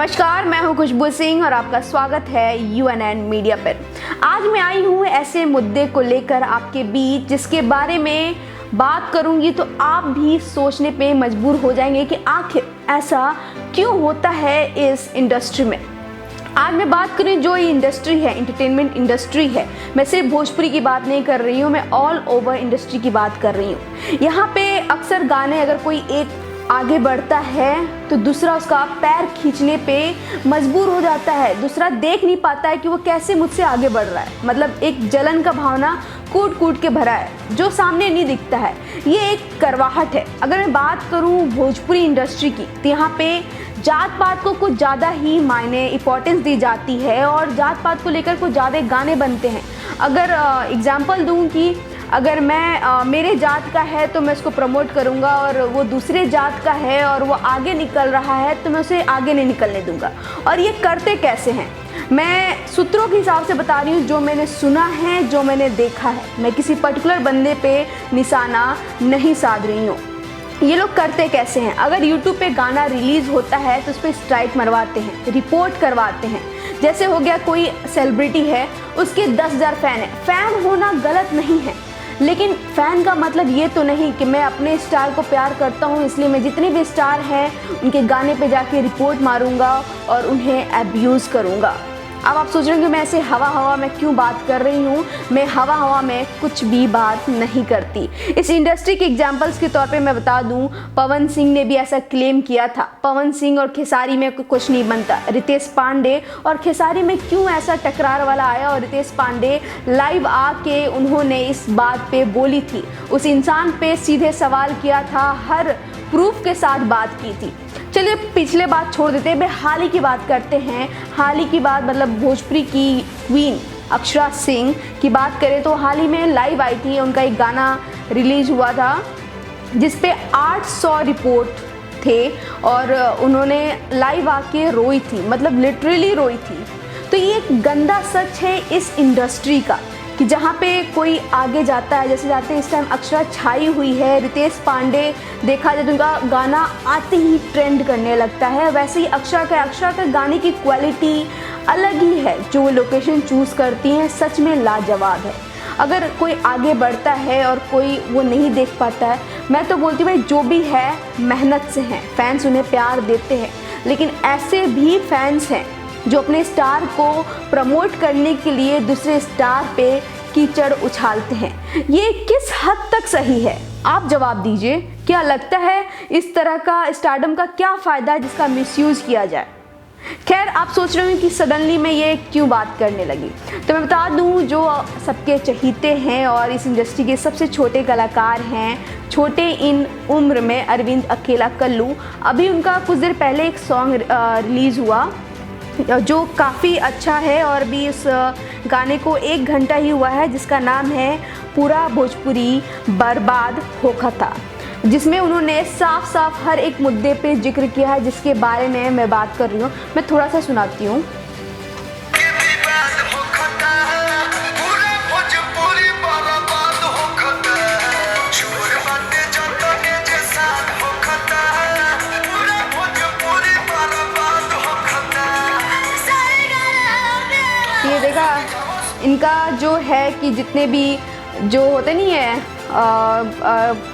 नमस्कार, मैं हूं खुशबू सिंह और आपका स्वागत है यूएनएन मीडिया पर। आज मैं आई हूं ऐसे मुद्दे को लेकर आपके बीच जिसके बारे में बात करूंगी तो आप भी सोचने पे मजबूर हो जाएंगे कि आखिर ऐसा क्यों होता है इस इंडस्ट्री में। आज मैं बात करूँ जो ये इंडस्ट्री है, एंटरटेनमेंट इंडस्ट्री है, मैं सिर्फ भोजपुरी की बात नहीं कर रही हूँ, मैं ऑल ओवर इंडस्ट्री की बात कर रही हूँ। यहाँ पे अक्सर गाने अगर कोई एक आगे बढ़ता है तो दूसरा उसका पैर खींचने पे मजबूर हो जाता है, दूसरा देख नहीं पाता है कि वो कैसे मुझसे आगे बढ़ रहा है। मतलब एक जलन का भावना कूट कूट के भरा है जो सामने नहीं दिखता है, ये एक करवाहट है। अगर मैं बात करूँ भोजपुरी इंडस्ट्री की तो यहाँ पे जात पात को कुछ ज़्यादा ही मायने इम्पोर्टेंस दी जाती है और जात पात को लेकर कुछ ज़्यादा गाने बनते हैं। अगर एग्जांपल दूँ कि अगर मैं मेरे जात का है तो मैं उसको प्रमोट करूँगा और वो दूसरे जात का है और वो आगे निकल रहा है तो मैं उसे आगे नहीं निकलने दूँगा। और ये करते कैसे हैं, मैं सूत्रों के हिसाब से बता रही हूँ, जो मैंने सुना है, जो मैंने देखा है। मैं किसी पर्टिकुलर बंदे पे निशाना नहीं साध रही हूँ। ये लोग करते कैसे हैं, अगर YouTube पे गाना रिलीज़ होता है तो उस पर स्ट्राइक मरवाते हैं, रिपोर्ट करवाते हैं। जैसे हो गया कोई सेलिब्रिटी है, उसके 10,000 फ़ैन है। फ़ैन होना गलत नहीं है, लेकिन फ़ैन का मतलब ये तो नहीं कि मैं अपने स्टार को प्यार करता हूँ इसलिए मैं जितने भी स्टार हैं उनके गाने पे जाके रिपोर्ट मारूंगा और उन्हें अब्यूज़ करूँगा। अब आप सोच रहे होंगे मैं ऐसे हवा में क्यों बात कर रही हूँ। मैं हवा में कुछ भी बात नहीं करती। इस इंडस्ट्री के एग्जांपल्स के तौर पे मैं बता दूँ, पवन सिंह ने भी ऐसा क्लेम किया था। पवन सिंह और खेसारी में कुछ नहीं बनता। रितेश पांडे और खेसारी में क्यों ऐसा टकरार वाला आया और रितेश पांडे लाइव आके उन्होंने इस बात पे बोली थी, उस इंसान पे सीधे सवाल किया था, हर प्रूफ के साथ बात की थी। चलिए पिछले बात छोड़ देते हैं, हाल ही की बात करते हैं। हाल ही की बात मतलब भोजपुरी की क्वीन अक्षरा सिंह की बात करें तो हाल ही में लाइव आई थी, उनका एक गाना रिलीज हुआ था जिस पे 800 रिपोर्ट थे और उन्होंने लाइव आके रोई थी, मतलब लिटरली रोई थी। तो ये एक गंदा सच है इस इंडस्ट्री का कि जहाँ पे कोई आगे जाता है, जैसे जाते इस टाइम अक्षरा छाई हुई है। रितेश पांडे देखा जाए तो उनका गाना आते ही ट्रेंड करने लगता है, वैसे ही अक्षरा का गाने की क्वालिटी अलग ही है। जो वो लोकेशन चूज़ करती हैं सच में लाजवाब है। अगर कोई आगे बढ़ता है और कोई वो नहीं देख पाता है, मैं तो बोलती हूँ भाई जो भी है मेहनत से हैं, फैंस उन्हें प्यार देते हैं, लेकिन ऐसे भी फैंस हैं जो अपने स्टार को प्रमोट करने के लिए दूसरे स्टार पे कीचड़ उछालते हैं। ये किस हद तक सही है, आप जवाब दीजिए। क्या लगता है इस तरह का स्टारडम का क्या फ़ायदा है जिसका मिसयूज़ किया जाए। खैर, आप सोच रहे हो कि सडनली मैं ये क्यों बात करने लगी, तो मैं बता दूं जो सबके चहीते हैं और इस इंडस्ट्री के सबसे छोटे कलाकार हैं, छोटे इन उम्र में, अरविंद अकेला कल्लू। अभी उनका कुछ देर पहले एक सॉन्ग रिलीज़ हुआ जो काफ़ी अच्छा है और भी इस गाने को 1 घंटा ही हुआ है, जिसका नाम है पूरा भोजपुरी बर्बाद होखता, जिसमें उन्होंने साफ साफ हर एक मुद्दे पे जिक्र किया है जिसके बारे में मैं बात कर रही हूँ। मैं थोड़ा सा सुनाती हूँ। ये देखा, इनका जो है कि जितने भी जो होते नहीं है,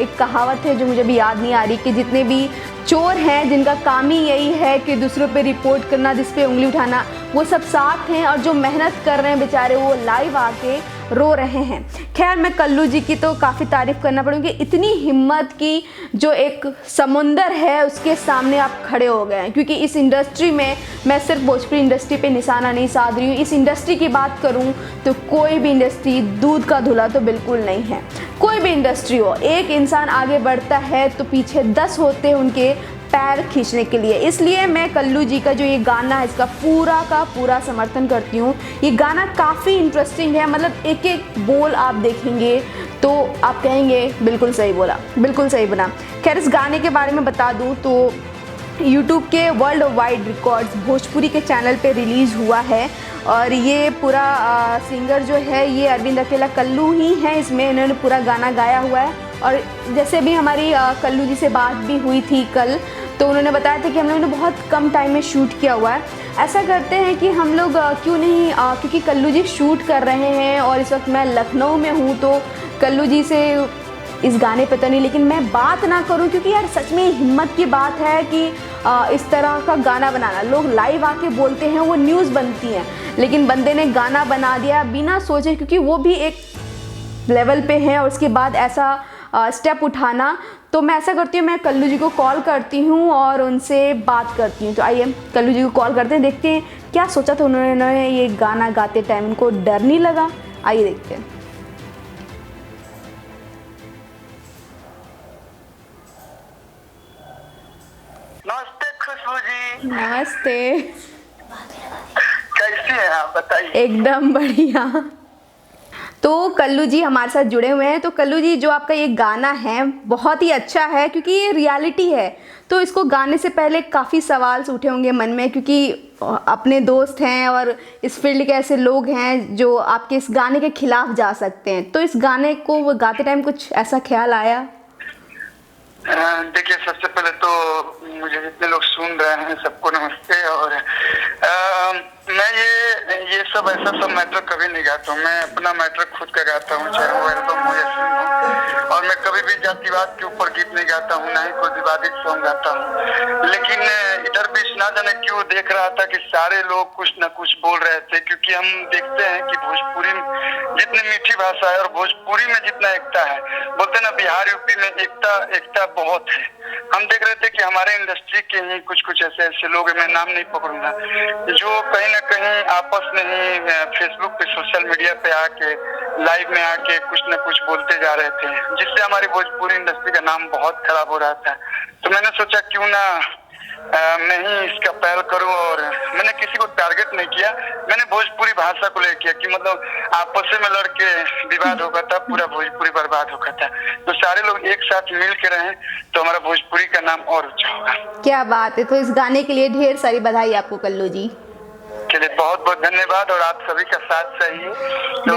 एक कहावत है जो मुझे भी याद नहीं आ रही, कि जितने भी चोर हैं जिनका काम ही यही है कि दूसरों पे रिपोर्ट करना, जिस पे उंगली उठाना, वो सब साथ हैं और जो मेहनत कर रहे हैं बेचारे वो लाइव आके रो रहे हैं। खैर, मैं कल्लू जी की तो काफ़ी तारीफ़ करना पड़ेगी, इतनी हिम्मत की जो एक समुंदर है उसके सामने आप खड़े हो गए हैं। क्योंकि इस इंडस्ट्री में, मैं सिर्फ भोजपुरी इंडस्ट्री पे निशाना नहीं साध रही हूँ, इस इंडस्ट्री की बात करूँ तो कोई भी इंडस्ट्री दूध का धुला तो बिल्कुल नहीं है। कोई भी इंडस्ट्री हो, एक इंसान आगे बढ़ता है तो पीछे 10 होते हैं उनके पैर खींचने के लिए। इसलिए मैं कल्लू जी का जो ये गाना है इसका पूरा का पूरा समर्थन करती हूँ। ये गाना काफ़ी इंटरेस्टिंग है, मतलब एक एक बोल आप देखेंगे तो आप कहेंगे बिल्कुल सही बोला, बिल्कुल सही बना। खैर, इस गाने के बारे में बता दूँ तो YouTube के वर्ल्ड वाइड रिकॉर्ड्स भोजपुरी के चैनल पे रिलीज़ हुआ है और ये पूरा सिंगर जो है ये अरविंद अकेला कल्लू ही हैं, इसमें इन्होंने पूरा गाना गाया हुआ है। और जैसे भी हमारी कल्लू जी से बात भी हुई थी कल, तो उन्होंने बताया था कि हम लोगों ने बहुत कम टाइम में शूट किया हुआ है। ऐसा करते हैं कि हम लोग क्यों नहीं, क्योंकि कल्लू जी शूट कर रहे हैं और इस वक्त मैं लखनऊ में हूँ, तो कल्लू जी से इस गाने पे तो नहीं, लेकिन मैं बात ना करूं, क्योंकि यार सच में हिम्मत की बात है कि इस तरह का गाना बनाना। लोग लाइव आके बोलते हैं, वो न्यूज़ बनती हैं, लेकिन बंदे ने गाना बना दिया बिना सोचे, क्योंकि वो भी एक लेवल पे हैं और उसके बाद ऐसा स्टेप उठाना। तो मैं ऐसा करती हूँ, मैं कल्लू जी को कॉल करती हूँ और उनसे बात करती हूँ। तो आइए कल्लू जी को कॉल करते हैं, देखते हैं क्या सोचा था उन्होंने ये गाना गाते टाइम, उनको डर नहीं लगा। आइए देखते हैं। नमस्ते खुशबू जी। नमस्ते। कैसी हैं आप, बताइए। एकदम बढ़िया। तो कल्लू जी हमारे साथ जुड़े हुए हैं। तो कल्लू जी, जो आपका ये गाना है बहुत ही अच्छा है, क्योंकि ये रियलिटी है। तो इसको गाने से पहले काफ़ी सवाल उठे होंगे मन में, क्योंकि अपने दोस्त हैं और इस फील्ड के ऐसे लोग हैं जो आपके इस गाने के खिलाफ जा सकते हैं। तो इस गाने को वो गाते टाइम कुछ ऐसा ख्याल आया? देखिए, सबसे पहले तो मुझे जितने लोग सुन रहे हैं सबको नमस्ते। और मैं ये सब ऐसा सब मैटर कभी नहीं गाता हूँ। मैं अपना मैटर खुद का गाता हूँ, चाहे वो एल्बम हो या फिल्म हो। और मैं कभी भी जातिवाद के ऊपर गीत नहीं गाता हूँ, ना ही कोई विवादित सॉन्ग गाता हूँ। लेकिन इधर बीच ना जाने क्यों देख रहा था कि सारे लोग कुछ न कुछ बोल रहे थे, क्योंकि हम देखते हैं कि भोजपुरी जितनी मीठी भाषा है और भोजपुरी में जितना एकता है, बोलते ना बिहार यूपी में एकता बहुत है। हम देख रहे थे कि हमारे इंडस्ट्री के ही कुछ ऐसे लोग, मैं नाम नहीं पकड़ूंगा, जो कहीं ना कहीं आपस में ही फेसबुक पे, सोशल मीडिया पे आके, लाइव में आके कुछ न कुछ बोलते जा रहे थे, जिससे हमारी भोजपुरी इंडस्ट्री का नाम बहुत खराब हो रहा था। तो मैंने सोचा क्यों ना मैं ही इसका पहल करूं। और मैंने किसी को टारगेट नहीं किया, मैंने भोजपुरी भाषा को लेकर किया कि मतलब आपस में लड़के विवाद होगा था, पूरा भोजपुरी बर्बाद होगा था। तो सारे लोग एक साथ मिल के रहें तो हमारा भोजपुरी का नाम और ऊंचा होगा। क्या बात है। तो इस गाने के लिए ढेर सारी बधाई आपको कल्लू जी। के लिए बहुत बहुत धन्यवाद और आप सभी का साथ चाहिए। तो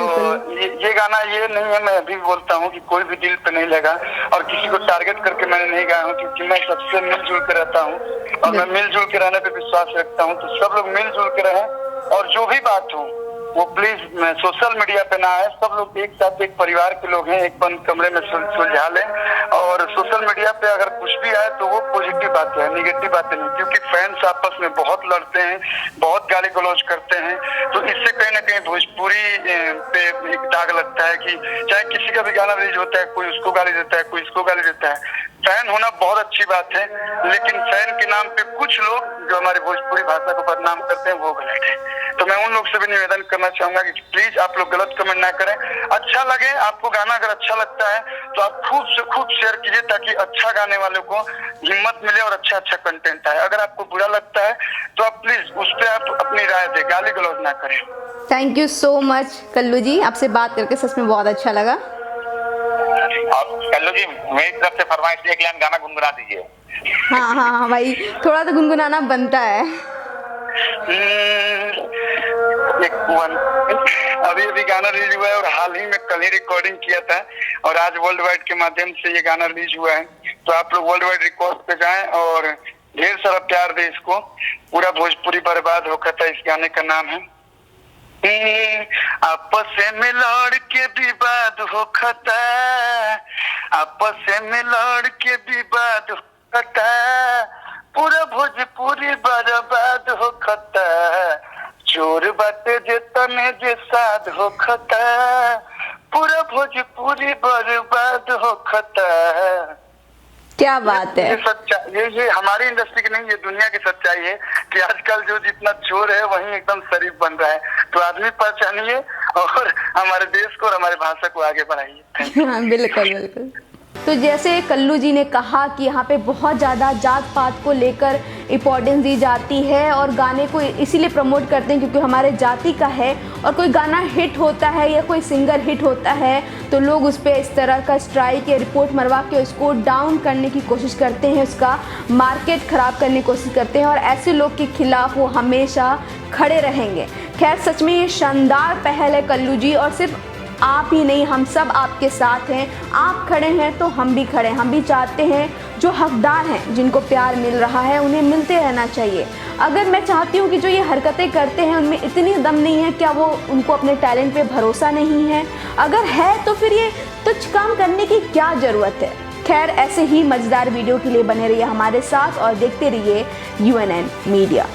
ये गाना ये नहीं है, मैं अभी बोलता हूँ कि कोई भी दिल पे नहीं लगा और किसी को टारगेट करके मैंने नहीं गाया हूँ, क्योंकि मैं सबसे मिलजुल के रहता हूँ और मैं मिलजुल के रहने पे विश्वास रखता हूँ। तो सब लोग मिलजुल के रहें और जो भी बात हो वो प्लीज सोशल मीडिया पे ना आए। सब लोग एक साथ, एक परिवार के लोग हैं, एक बंद कमरे में सुलझा लें। और सोशल मीडिया पे अगर कुछ भी आए तो वो पॉजिटिव बातें है, निगेटिव बातें नहीं, क्योंकि फैंस आपस में बहुत लड़ते हैं, बहुत गाली गलौज करते हैं। तो इससे कहीं ना कहीं भोजपुरी पे एक दाग लगता है कि चाहे किसी का भी गाना रिलीज होता है, कोई उसको गाली देता है, कोई इसको गाली देता है। फैन होना बहुत अच्छी बात है, लेकिन फैन के नाम पे कुछ लोग जो हमारी भोजपुरी भाषा को बदनाम करते हैं वो गलत है। तो मैं उन लोग से भी निवेदन करना चाहूंगा कि प्लीज आप लोग गलत कमेंट ना करें। अच्छा लगे आपको गाना, अगर अच्छा लगता है तो आप खूब से खूब शेयर कीजिए, ताकि अच्छा गाने वालों को हिम्मत मिले और अच्छा कंटेंट आए। अगर आपको बुरा लगता है तो आप प्लीज उस पर आप अपनी राय दें, गाली गलौज ना करें। Thank you so much Kallu ji, आपसे बात करके सच में बहुत अच्छा लगा। कल्लू जी, मेरी तरफ से फरमाइश, एक लाइन गाना गुनगुना दीजिए। हाँ भाई, थोड़ा तो गुनगुनाना बनता है। अभी गाना रिलीज हुआ है और हाल ही में कल ही रिकॉर्डिंग किया था और आज वर्ल्ड वाइड के माध्यम से ये गाना रिलीज हुआ है। तो आप लोग वर्ल्ड वाइड रिकॉर्ड पे जाएं और ढेर सारा प्यार दे इसको। पूरा भोजपुरी बर्बाद होकर था, इस गाने का नाम है। आपस में लड़ के विवाद होता, आपस में लड़ के विवाद होता, पूरा भोजपुरी बर्बाद होता, चोर बाटे जे तने जे साध होता, पूरा भोजपुरी बर्बाद होता। क्या बात है। ये हमारी इंडस्ट्री की नहीं, ये दुनिया की सच्चाई है कि आजकल जो जितना चोर है वही एकदम शरीफ बन रहा है। तो आदमी पहचानिए और हमारे देश को और हमारे भाषा को आगे बढ़ाइए। हाँ, बिल्कुल बिल्कुल। तो जैसे कल्लू जी ने कहा कि यहाँ पे बहुत ज़्यादा जात पात को लेकर इम्पोर्टेंस दी जाती है और गाने को इसीलिए प्रमोट करते हैं क्योंकि हमारे जाति का है। और कोई गाना हिट होता है या कोई सिंगर हिट होता है तो लोग उस पर इस तरह का स्ट्राइक या रिपोर्ट मरवा के उसको डाउन करने की कोशिश करते हैं, उसका मार्केट ख़राब करने की कोशिश करते हैं और ऐसे लोग के खिलाफ वो हमेशा खड़े रहेंगे। खैर, सच में ये शानदार पहल है कल्लू जी, और सिर्फ आप ही नहीं, हम सब आपके साथ हैं। आप खड़े हैं तो हम भी खड़े हैं। हम भी चाहते हैं जो हकदार हैं, जिनको प्यार मिल रहा है, उन्हें मिलते रहना चाहिए। अगर मैं चाहती हूँ कि जो ये हरकतें करते हैं उनमें इतनी दम नहीं है, क्या वो उनको अपने टैलेंट पे भरोसा नहीं है? अगर है तो फिर ये तुच्छ काम करने की क्या ज़रूरत है? खैर, ऐसे ही मज़ेदार वीडियो के लिए बने रहिए हमारे साथ और देखते रहिए UNN मीडिया।